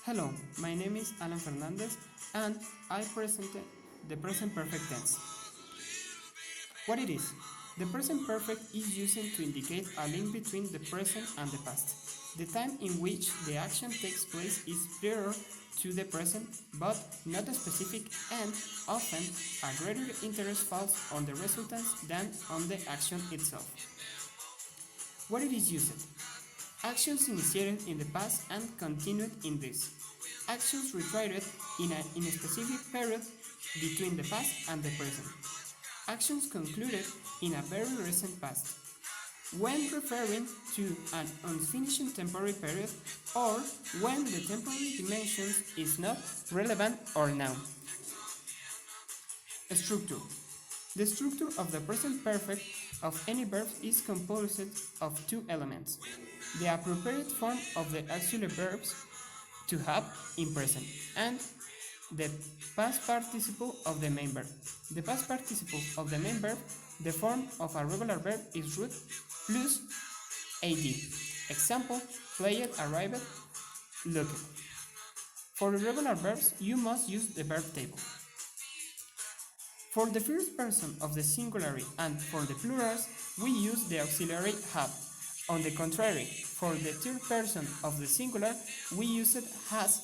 Hello, my name is Alan Fernandez and I present the present perfect tense. What it is? The present perfect is used to indicate a link between the present and the past. The time in which the action takes place is prior to the present, but not specific, and often a greater interest falls on the resultants than on the action itself. What it is used? Actions initiated in the past and continued in this. Actions retried in a specific period between the past and the present. Actions concluded in a very recent past. When referring to an unfinished temporary period or when the temporary dimension is not relevant or noun. Structure. The structure of the present perfect of any verb is composed of two elements: the appropriate form of the auxiliary verbs to have in present and the past participle of the main verb. The past participle of the main verb, the form of a regular verb is root plus ad. Example: played, arrived, looked. For irregular verbs, you must use the verb table. For the first person of the singular and for the plurals, we use the auxiliary have. On the contrary, for the third person of the singular, we use it has.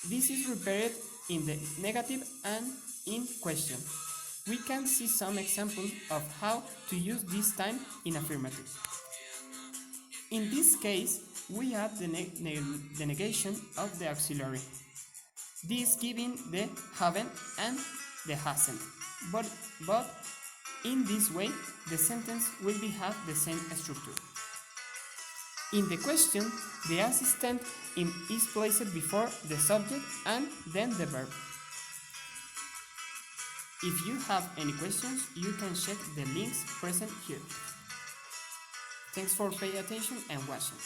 This is repeated in the negative and in question. We can see some examples of how to use this time in affirmative. In this case, we add the negation of the auxiliary, this giving the haven't and the hasn't, but in this way the sentence will have the same structure. In the question, the assistant is placed before the subject and then the verb. If you have any questions, you can check the links present here. Thanks for paying attention and watching.